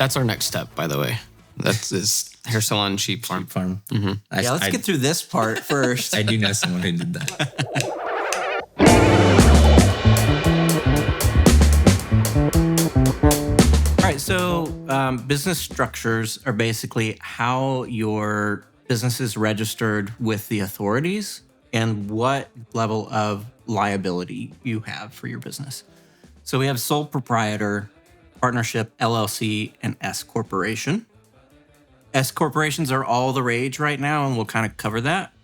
That's our next step, by the way. That's is hair salon, sheep farm. Mm-hmm. Let's get through this part first. I do know someone who did that. All right, so business structures are basically how your business is registered with the authorities and what level of liability you have for your business. So we have sole proprietor, partnership, LLC, and S corporation. S corporations are all the rage right now, and we'll kind of cover that.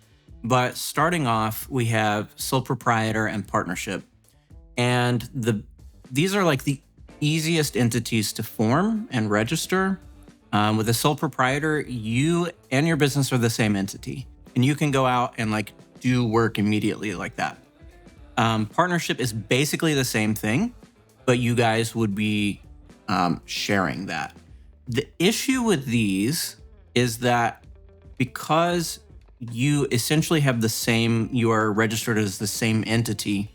But starting off, we have sole proprietor and partnership. And these are like the easiest entities to form and register. With a sole proprietor, you and your business are the same entity, and you can go out and like do work immediately like that. Partnership is basically the same thing, but you guys would be sharing that. The issue with these is that because you essentially have you are registered as the same entity,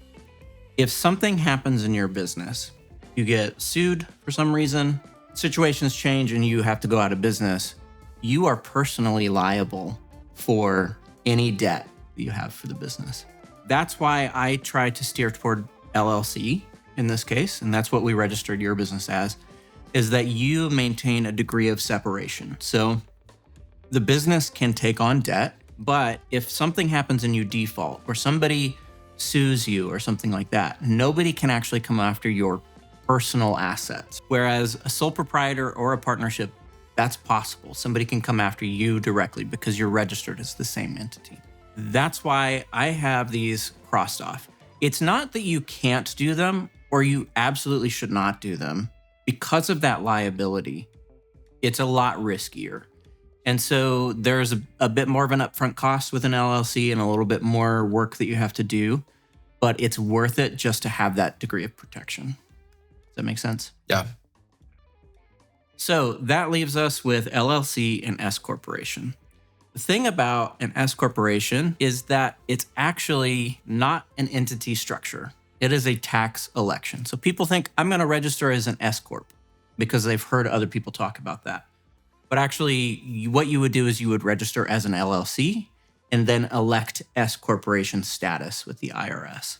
if something happens in your business, you get sued for some reason, situations change and you have to go out of business, you are personally liable for any debt that you have for the business. That's why I try to steer toward LLC in this case, and that's what we registered your business as, is that you maintain a degree of separation. So the business can take on debt, but if something happens and you default or somebody sues you or something like that, nobody can actually come after your personal assets. Whereas a sole proprietor or a partnership, that's possible. Somebody can come after you directly because you're registered as the same entity. That's why I have these crossed off. It's not that you can't do them or you absolutely should not do them. Because of that liability, it's a lot riskier. And so there's a bit more of an upfront cost with an LLC and a little bit more work that you have to do, but it's worth it just to have that degree of protection. Does that make sense? Yeah. So that leaves us with LLC and S corporation. The thing about an S corporation is that it's actually not an entity structure. It is a tax election. So people think I'm going to register as an S corp because they've heard other people talk about that. But actually, what you would do is you would register as an LLC and then elect S corporation status with the IRS.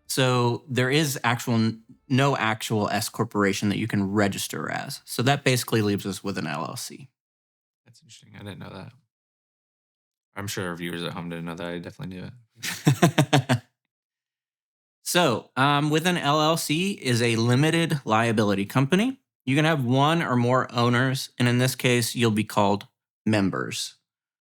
So there is no actual S corporation that you can register as. So that basically leaves us with an LLC. That's interesting. I didn't know that. I'm sure our viewers at home didn't know that. I definitely knew it. So with an LLC is a limited liability company. You can have one or more owners, and in this case, you'll be called members.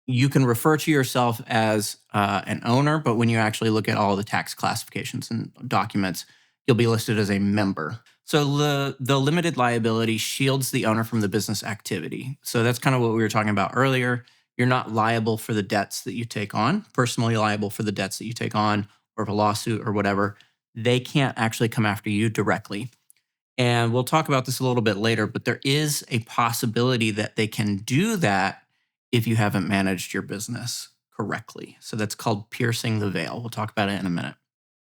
You can refer to yourself as an owner, but when you actually look at all the tax classifications and documents, you'll be listed as a member. So the limited liability shields the owner from the business activity. So that's kind of what we were talking about earlier. You're not liable for the debts that you take on, personally liable for the debts that you take on, or if a lawsuit or whatever. They can't actually come after you directly. And we'll talk about this a little bit later, but there is a possibility that they can do that if you haven't managed your business correctly. So that's called piercing the veil. We'll talk about it in a minute.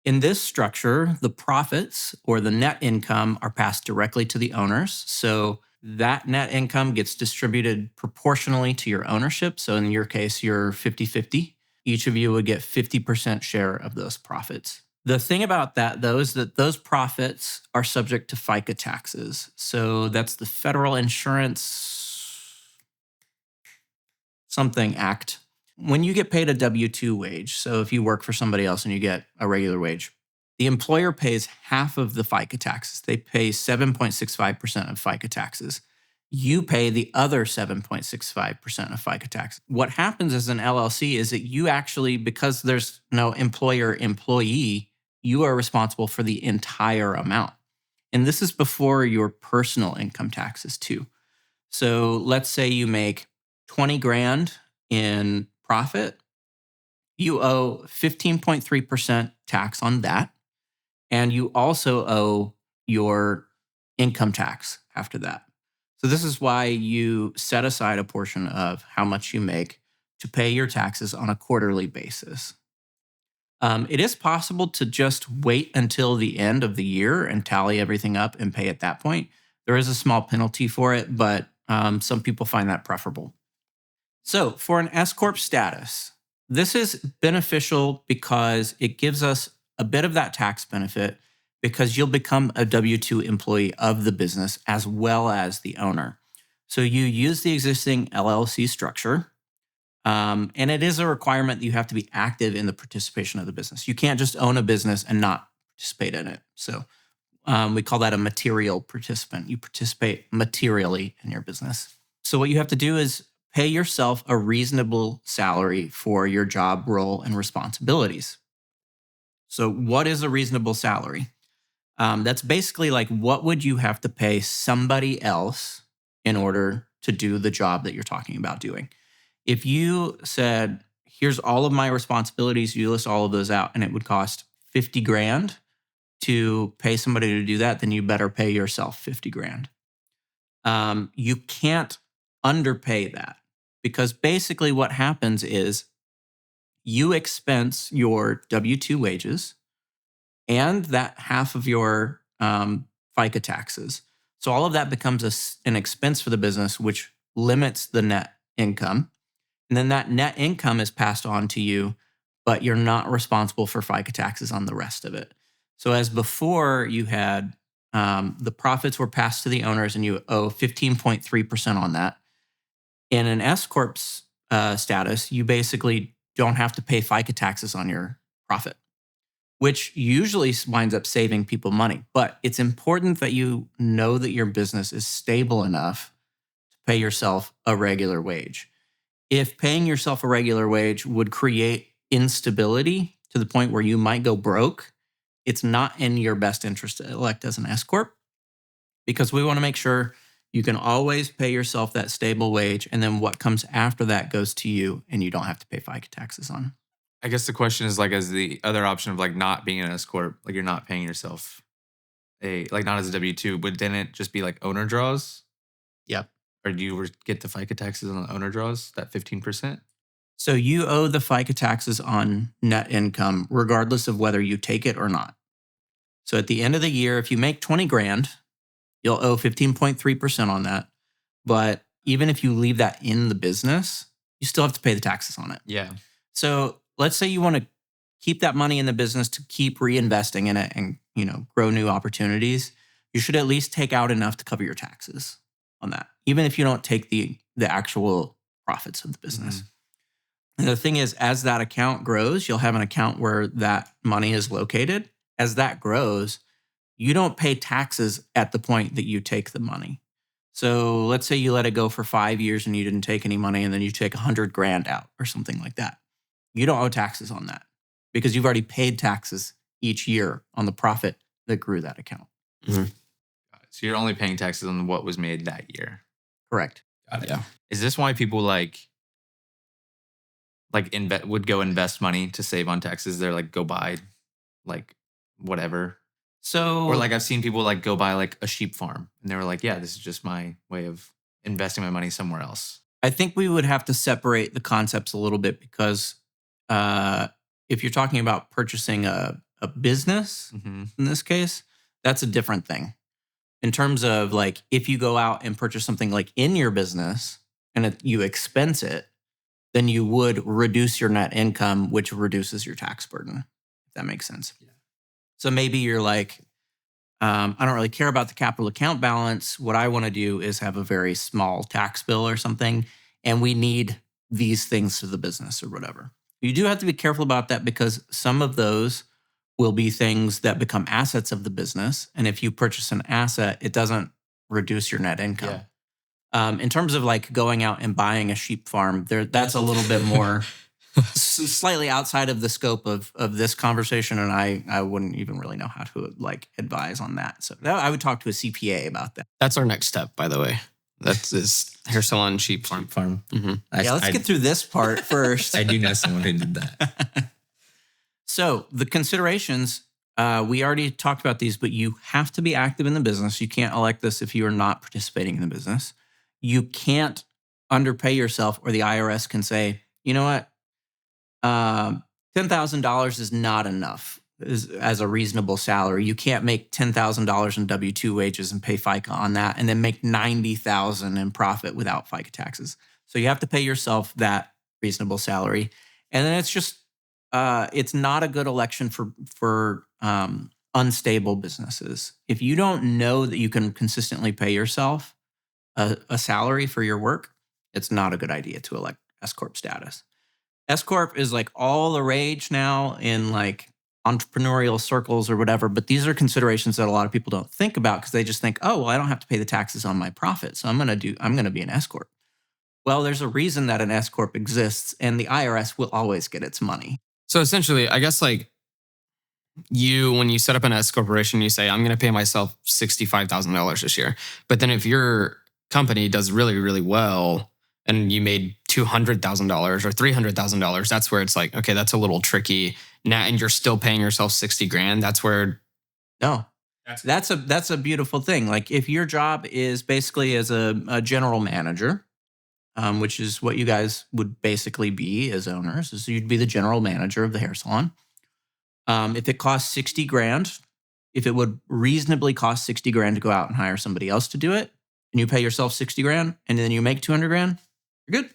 In this structure, the profits or the net income are passed directly to the owners. So that net income gets distributed proportionally to your ownership. So in your case, you're 50-50. Each of you would get 50% share of those profits. The thing about that, though, is that those profits are subject to FICA taxes. So that's the Federal Insurance Something Act. When you get paid a W-2 wage, so if you work for somebody else and you get a regular wage, the employer pays half of the FICA taxes. They pay 7.65% of FICA taxes. You pay the other 7.65% of FICA tax. What happens as an LLC is that you actually, because there's no employer-employee, you are responsible for the entire amount. And this is before your personal income taxes too. So let's say you make 20 grand in profit. You owe 15.3% tax on that. And you also owe your income tax after that. So this is why you set aside a portion of how much you make to pay your taxes on a quarterly basis. It is possible to just wait until the end of the year and tally everything up and pay at that point. There is a small penalty for it, but some people find that preferable. So for an S Corp status, this is beneficial because it gives us a bit of that tax benefit because you'll become a W-2 employee of the business as well as the owner. So you use the existing LLC structure, and it is a requirement that you have to be active in the participation of the business. You can't just own a business and not participate in it. So we call that a material participant. You participate materially in your business. So what you have to do is pay yourself a reasonable salary for your job role and responsibilities. So what is a reasonable salary? That's basically like, what would you have to pay somebody else in order to do the job that you're talking about doing? If you said, here's all of my responsibilities, you list all of those out, and it would cost 50 grand to pay somebody to do that, then you better pay yourself 50 grand. You can't underpay that because basically what happens is you expense your W-2 wages and that half of your FICA taxes. So all of that becomes an expense for the business, which limits the net income. And then that net income is passed on to you, but you're not responsible for FICA taxes on the rest of it. So as before, you had the profits were passed to the owners and you owe 15.3% on that. In an S Corp status, you basically don't have to pay FICA taxes on your profit, which usually winds up saving people money. But it's important that you know that your business is stable enough to pay yourself a regular wage. If paying yourself a regular wage would create instability to the point where you might go broke, it's not in your best interest to elect as an S Corp because we want to make sure you can always pay yourself that stable wage, and then what comes after that goes to you, and you don't have to pay FICA taxes on. I guess the question is like, as the other option of like not being an S Corp, like you're not paying yourself not as a W-2, but then it just be like owner draws? Yep. Or do you get the FICA taxes on the owner draws, that 15%? So you owe the FICA taxes on net income, regardless of whether you take it or not. So at the end of the year, if you make 20 grand, you'll owe 15.3% on that. But even if you leave that in the business, you still have to pay the taxes on it. Yeah. So let's say you want to keep that money in the business to keep reinvesting in it and, grow new opportunities. You should at least take out enough to cover your taxes on that, even if you don't take the actual profits of the business. Mm-hmm. And the thing is, as that account grows, you'll have an account where that money is located. As that grows, you don't pay taxes at the point that you take the money. So let's say you let it go for 5 years and you didn't take any money, and then you take 100 grand out or something like that. You don't owe taxes on that because you've already paid taxes each year on the profit that grew that account. Mm-hmm. So you're only paying taxes on what was made that year. Correct. Got it. Yeah. Is this why people would go invest money to save on taxes? They're like, go buy like whatever. So, Or like I've seen people like go buy like a sheep farm and they were like, yeah, this is just my way of investing my money somewhere else. I think we would have to separate the concepts a little bit because if you're talking about purchasing a business, Mm-hmm. in this case, that's a different thing. In terms of like, if you go out and purchase something like in your business and you expense it, then you would reduce your net income, which reduces your tax burden, if that makes sense. Yeah. So maybe you're like, I don't really care about the capital account balance. What I want to do is have a very small tax bill or something, and we need these things for the business or whatever. You do have to be careful about that because some of those will be things that become assets of the business. And if you purchase an asset, it doesn't reduce your net income. Yeah. In terms of like going out and buying a sheep farm, that's a little bit more slightly outside of the scope of this conversation. And I wouldn't even really know how to like advise on that. So I would talk to a CPA about that. That's our next step, by the way. That's is hair salon sheep farm. Sheep farm. Mm-hmm. Let's get through this part first. I do know someone who did that. So the considerations, we already talked about these, but you have to be active in the business. You can't elect this if you are not participating in the business. You can't underpay yourself, or the IRS can say, you know what, $10,000 is not enough. as a reasonable salary. You can't make $10,000 in W-2 wages and pay FICA on that, and then make $90,000 in profit without FICA taxes. So you have to pay yourself that reasonable salary, and then it's just it's not a good election for unstable businesses. If you don't know that you can consistently pay yourself a salary for your work, it's not a good idea to elect S corp status. S corp is like all the rage now in like entrepreneurial circles or whatever, but these are considerations that a lot of people don't think about because they just think, oh, well, I don't have to pay the taxes on my profit, so I'm going to be an S corp. Well, there's a reason that an S corp exists, and the IRS will always get its money. So essentially, I guess like when you set up an S corporation, you say, I'm going to pay myself $65,000 this year. But then if your company does really, really well and you made $200,000 or $300,000, that's where it's like, okay, that's a little tricky now. And you're still paying yourself $60,000. That's where. No, that's a beautiful thing. Like if your job is basically as a general manager, which is what you guys would basically be as owners, is you'd be the general manager of the hair salon. If it costs $60,000, if it would reasonably cost $60,000 to go out and hire somebody else to do it, and you pay yourself $60,000, and then you make $200,000, you're good.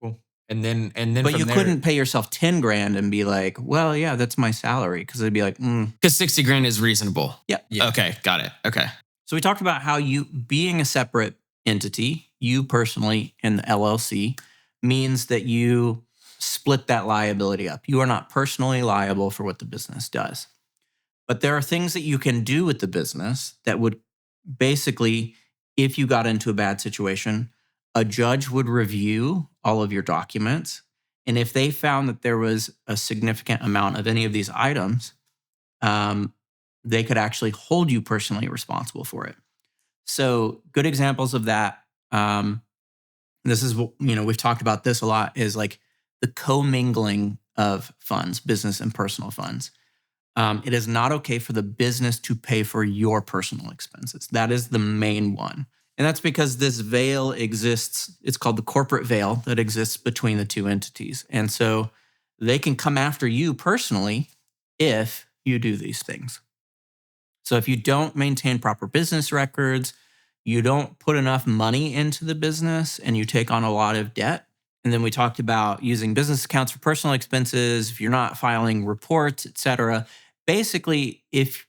Cool. And then, but you couldn't pay yourself $10,000 and be like, well, yeah, that's my salary, because it'd be like, because $60,000 is reasonable. Yeah. Okay, got it. Okay. So we talked about how you being a separate entity, you personally in the LLC, means that you split that liability up. You are not personally liable for what the business does. But there are things that you can do with the business that would basically, if you got into a bad situation, a judge would review all of your documents. And if they found that there was a significant amount of any of these items, they could actually hold you personally responsible for it. So good examples of that, this is, we've talked about this a lot, is like the commingling of funds, business and personal funds. It is not okay for the business to pay for your personal expenses. That is the main one. And that's because this veil exists. It's called the corporate veil that exists between the two entities. And so they can come after you personally if you do these things. So if you don't maintain proper business records, you don't put enough money into the business, and you take on a lot of debt. And then we talked about using business accounts for personal expenses, if you're not filing reports, et cetera. Basically, if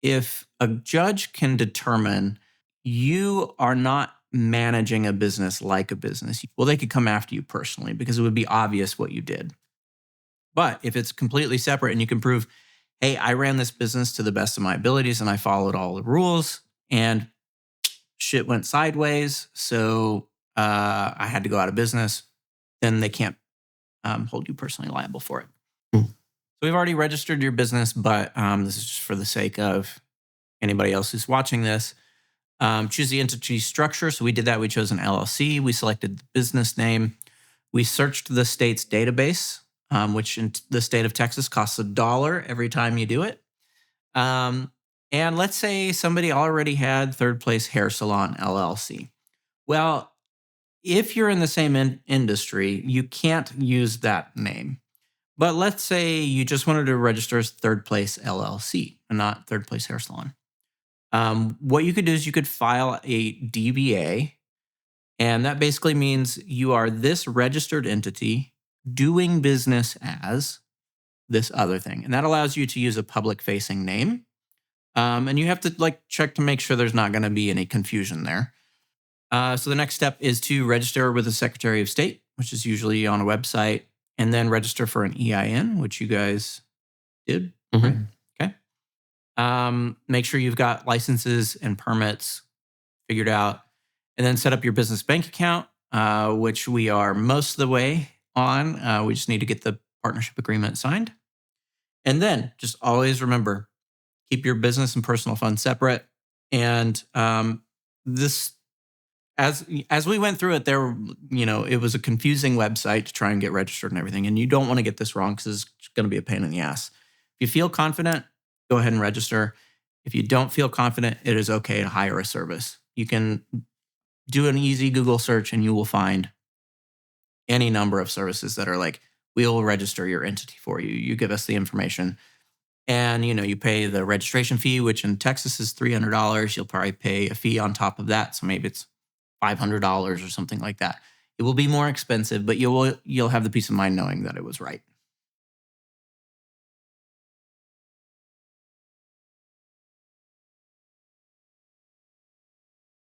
a judge can determine you are not managing a business like a business, well, they could come after you personally because it would be obvious what you did. But if it's completely separate and you can prove, hey, I ran this business to the best of my abilities and I followed all the rules and shit went sideways, so I had to go out of business, then they can't hold you personally liable for it. So we've already registered your business, but this is just for the sake of anybody else who's watching this. Choose the entity structure. So we did that. We chose an LLC. We selected the business name. We searched the state's database, which in the state of Texas costs $1 every time you do it. And let's say somebody already had Third Place Hair Salon LLC. Well, if you're in the same industry, you can't use that name. But let's say you just wanted to register as Third Place LLC and not Third Place Hair Salon. What you could do is you could file a DBA, and that basically means you are this registered entity doing business as this other thing. And that allows you to use a public-facing name. And you have to check to make sure there's not going to be any confusion there. So the next step is to register with the Secretary of State, which is usually on a website, and then register for an EIN, which you guys did. Mm-hmm. Okay. Make sure you've got licenses and permits figured out, and then set up your business bank account, which we are most of the way on. We just need to get the partnership agreement signed. And then just always remember, keep your business and personal funds separate. And this, as we went through it, it was a confusing website to try and get registered and everything. And you don't want to get this wrong because it's going to be a pain in the ass. If you feel confident, go ahead and register. If you don't feel confident, it is okay to hire a service. You can do an easy Google search and you will find any number of services that are like, we will register your entity for you. You give us the information. and you pay the registration fee, which in Texas is $300. You'll probably pay a fee on top of that, so maybe it's $500 or something like that. It will be more expensive, but you'll have the peace of mind knowing that it was right.